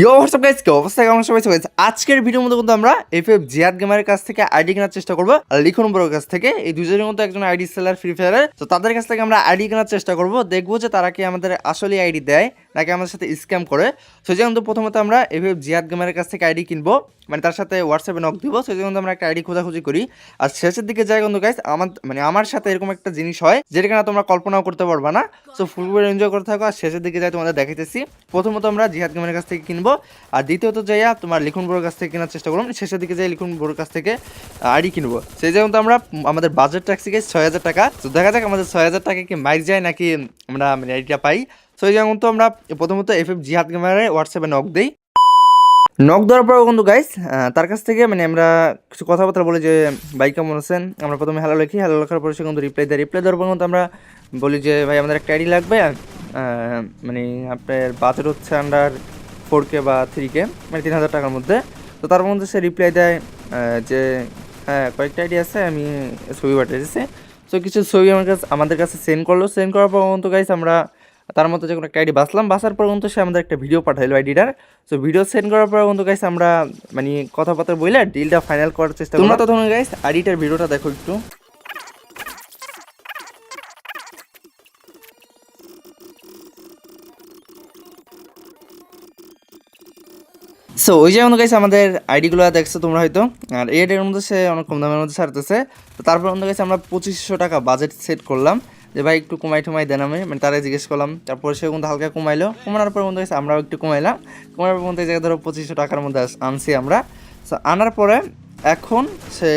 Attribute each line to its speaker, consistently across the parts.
Speaker 1: ইয়ো WhatsApp guys, কি অবস্থা? কেমন সবাই? আজকের ভিডিওর মধ্যে কিন্তু আমরা এফএফ জিহাদ গেমারের কাছ থেকে আইডি কেনার চেষ্টা করবো, আর লিখন বড়োর কাছ থেকে। এই দুজনের মধ্যে একজন আইডি সেলার ফ্রি ফায়ারের, তো তাদের কাছ থেকে আমরা আইডি কেনার চেষ্টা করব। দেখবো যে তারা কি আমাদের আসলে আইডি দেয় নাকি আমাদের সাথে স্ক্যাম করে। সেই জন্য প্রথমত আমরা এফএফ জিহাদ গেমারের কাছ থেকে আইডি কিনবো, মানে তার সাথে হোয়াটসঅ্যাপে নক দিব। সেই জন্য আমরা একটা আইডি খোঁজাখুঁজি করি, আর শেষের দিকে যাই কিন্তু গাইস আমার সাথে এরকম একটা জিনিস হয় যেটা কিনা তোমরা কল্পনাও করতে পারবা না। সো ফুল এনজয় করতে থাকো, আর শেষের দিকে যাই তোমাদের দেখাইতেছি। প্রথমত আমরা জিহাদ গেমারের কাছ থেকে কিনবো, আর দ্বিতীয়ত যাইয়া তোমার লিখন বড়োর কাছ থেকে কেনার চেষ্টা করলাম। শেষের দিকে যাই লিখন বড়োর কাছ থেকে আইডি কিনবো। সেই যেমন তো আমরা আমাদের বাজেট রাখছি গেছে 6,000 টাকা। তো দেখা যাক আমাদের 6,000 টাকা কি মাইক যায় নাকি আমরা আইডিটা পাই। তো এই যেমন তো আমরা প্রথমত এফএফ জিহাদ গেমারে হোয়াটসঅ্যাপে নক দিই। নক দেওয়ার পর কিন্তু গাইস তার কাছ থেকে আমরা কিছু কথাবার্তা বলি যে ভাই কেমন আছেন। আমরা প্রথমে হ্যালো লিখি, হ্যালো লেখার পরে সে কিন্তু রিপ্লাই দেওয়ার পর কিন্তু আমরা বলি যে ভাই আমাদের একটা আইডি লাগবে, মানে আপনার বাজেট হচ্ছে আন্ডার 4K বা 3K, মানে 3,000 টাকার মধ্যে। তো তার মধ্যে সে রিপ্লাই দেয় যে হ্যাঁ কয়েকটা আইডি আছে, আমি ছবি পাঠিয়েছি। সো কিছু ছবি আমাদের কাছে সেন্ড করলো। সেন্ড করার পর কিন্তু গাইস আমরা তার মধ্যে যে কোনো একটা আইডি বাসার পর কিন্তু সে আমাদের একটা ভিডিও পাঠাইলো আইডিটার। সো ভিডিও সেন্ড করার পর কিন্তু গাইস আমরা কথাবার্তা বলে ডিলটা ফাইনাল করার চেষ্টা করি। তোমরা তো তখন গাইস আইডিটার ভিডিওটা দেখো একটু। সো ওই যে গাইছে আমাদের আইডিগুলো দেখছো তোমরা হয়তো, আর এর মধ্যে সে অনেক কম দামের মধ্যে ছাড়তেছে। তো তারপর অন্য গেছে আমরা 2,500 টাকা বাজেট সেট করলাম যে ভাই একটু কমাই দেন, আমি তারা জিজ্ঞেস করলাম। তারপর সে কিন্তু হালকা কমানোর পর বন্ধু গেছে আমরাও একটু কমাইলাম। কমানোর পর বন্ধু জায়গায় ধরো 2,500 টাকার মধ্যে আনছি আমরা। সো আনার পরে এখন সে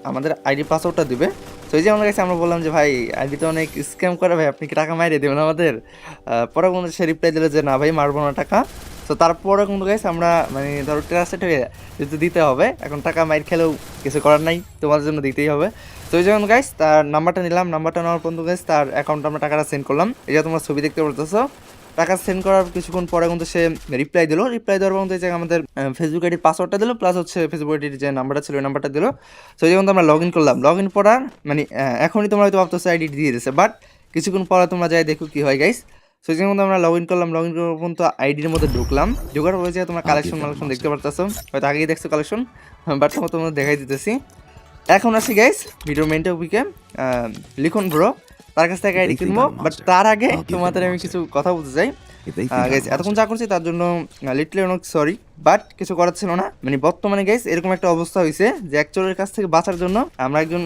Speaker 1: আমাদের আইডি পাসওয়ার্ডটা দিবে। তো এই যে আমার কাছে আমরা বললাম যে ভাই আইডি তো অনেক স্ক্যাম করে, ভাই আপনি কি টাকা মারিয়ে দেবেন আমাদের? পরে বন্ধু সে রিপ্লাই দিল যে না ভাই মারবো না টাকা। তো তারপরে কিন্তু গাইস আমরা ধরো ট্রাস্টেড হয়ে যেহেতু দিতে হবে, এখন টাকা মাইর খেলেও কিছু করার নাই, তোমাদের জন্য দিতেই হবে। তো ওই জন্য গাইস তার নাম্বারটা নিলাম। নাম্বারটা নেওয়ার পর্যন্ত গাইস তার অ্যাকাউন্টে আমরা টাকাটা সেন্ড করলাম। এই যে তোমরা ছবি দেখতে পারতেছো। টাকা সেন্ড করার কিছুক্ষণ পরে কিন্তু সে রিপ্লাই দেওয়ার পর্যন্ত এই যে আমাদের ফেসবুক আইডির পাসওয়ার্ডটা দিল, প্লাস হচ্ছে ফেসবুক আইডির যে নাম্বারটা ছিল ওই নাম্বারটা দিল। তো এই যে আমরা লগ ইন করলাম। লগ ইন করার এখনই তোমরা হয়তো ভাবতেছো আইডি দিয়ে দিয়েছে, বাট কিছুক্ষণ পরে তোমরা যাই দেখো কি হয় গাইস। সো এই মধ্যে আমরা লগ ইন করলাম। লগ ইন করার পর্যন্ত আইডির মধ্যে ঢুকলাম। ঢোকার পরে যে তোমরা কালেকশন দেখতে পারতেছো, হয়তো আগেই দেখছো কালেকশন, বাট তোমাদের দেখাই দিতেছি। এখন আসি গাইস ভিডিও মেইন টপিকে, লিখন ব্রো তার কাছ থেকে আইডি কিনবো। বাট তার আগে তোমাদের আমি কিছু কথা বলতে চাই। গাইস এতক্ষণ যা করছি তার জন্য লিটলি অনেক সরি, বাট কিছু করার ছিল না। বর্তমানে গাইস এরকম একটা অবস্থা হয়েছে যে এক চোরের কাছ থেকে বাঁচার জন্য আমরা একজন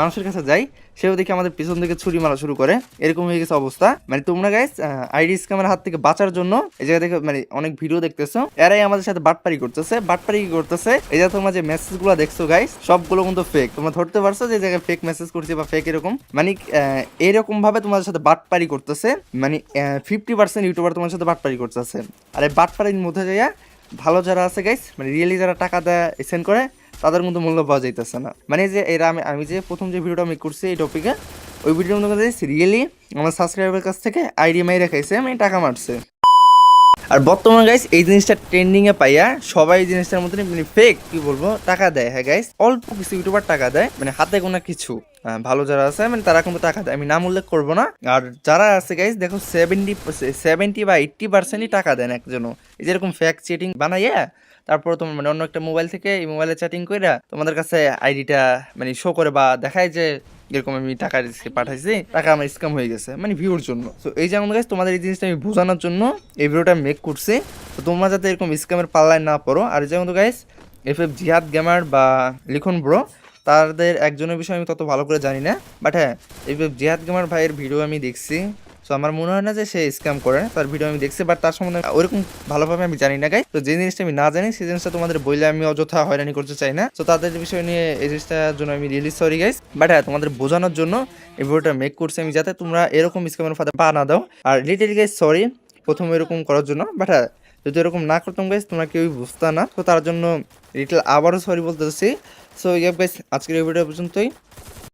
Speaker 1: মানুষের কাছে যাই, সেও দেখে আমাদের পিছন থেকে ছুরি মারা শুরু করে। এরকম হয়ে গেছে অবস্থা। তোমরা গাইস আইডি স্ক্যামের হাত থেকে বাঁচার জন্য এই জায়গা থেকে অনেক ভিডিও দেখতেছো, এরাই আমাদের সাথে বাটপারি কি করতেছে। এই যে তোমরা যে মেসেজ গুলো দেখছো গাইস সবগুলো কিন্তু ফেক। তোমরা ধরতে পারছো যে জায়গায় ফেক মেসেজ করছে বা ফেক এরকম এরকম ভাবে তোমাদের সাথে বাটপারি করতেছে। 50% ইউটিউবার তোমার সাথে বাটপারি করতেছে। আর এই বাটপারির মধ্যে যাইয়া ভালো যারা আছে গাইস, রিয়েলি যারা টাকা দেয় সেন্ড করে, তাদের মধ্যে মূল্য পাওয়া যাইতেছে না। যে এরা আমি যে প্রথম যে ভিডিওটা আমি করছি এই টপিকে, ওই ভিডিওর মধ্যে রিয়েলি আমার সাবস্ক্রাইবারের কাছ থেকে আইডি মাই রেখাইছে, টাকা মারছে। আর বর্তমানে গাইস এই জিনিসটা ট্রেন্ডিং এ পাইয়া সবাই এই জিনিসটার মধ্যে ফেক কি বলবো টাকা দেয়। হ্যাঁ গাইস অল্প কিছু ইউটিউবার টাকা দেয়, হাতে গোনা কিছু ভালো যারা আছে তারা কিন্তু টাকা দেয়। আমি নাম উল্লেখ করবো না। আর যারা আছে গাইস দেখো 70 বা 80%ই টাকা দেন একজনও। এই যেরকম ফেক চিটিং বানাইয়া তারপর তোমার অন্য একটা মোবাইল থেকে এই মোবাইলে চ্যাটিং করে তোমাদের কাছে আইডিটা শো করে বা দেখায় যে এরকম আমি টাকা পাঠাইছি, টাকা আমার স্ক্যাম হয়ে গেছে ভিউর জন্য। তো এই যেমন গাইস তোমাদের এই জিনিসটা আমি বোঝানোর জন্য এই ভিডিওটা মেক করছি। তো তোমরা যাতে এরকম স্ক্যামের পাল্লায় না পড়ো। আর যেমন গাইস এফএফ জিহাদ গেমার বা লিখন ব্রো তাদের একজনের বিষয়ে আমি তত ভালো করে জানি না, বাট হ্যাঁ এফএফ জিহাদ গেমার ভাইয়ের ভিডিও আমি দেখছি। তো আমার মনে হয় না যে সে স্ক্যাম করে, তার ভিডিও আমি দেখছি, বাট তার সম্বন্ধে ওরকম ভালোভাবে আমি জানি না গাই। তো যে জিনিসটা আমি না জানি সেই জিনিসটা তোমাদের বইলে আমি অযথা হয়রানি করতে চাই না। তো তাদের বিষয় নিয়ে এই জিনিসটার জন্য আমি রিয়েলি সরি গাইস, বাট হ্যাঁ তোমাদের বোঝানোর জন্য এই ভিডিওটা মেক করছি আমি, যাতে তোমরা এরকম স্ক্যামের ফাঁদে পা না দাও। আর লিটল গাইস সরি প্রথম এরকম করার জন্য, বাট হ্যাঁ যদি এরকম না করতাম গাইস তোমরা কেউই বুঝতে না। তো তার জন্য লিটল আবারও সরি বলতেছি। সো গাইস আজকের এই ভিডিও পর্যন্তই।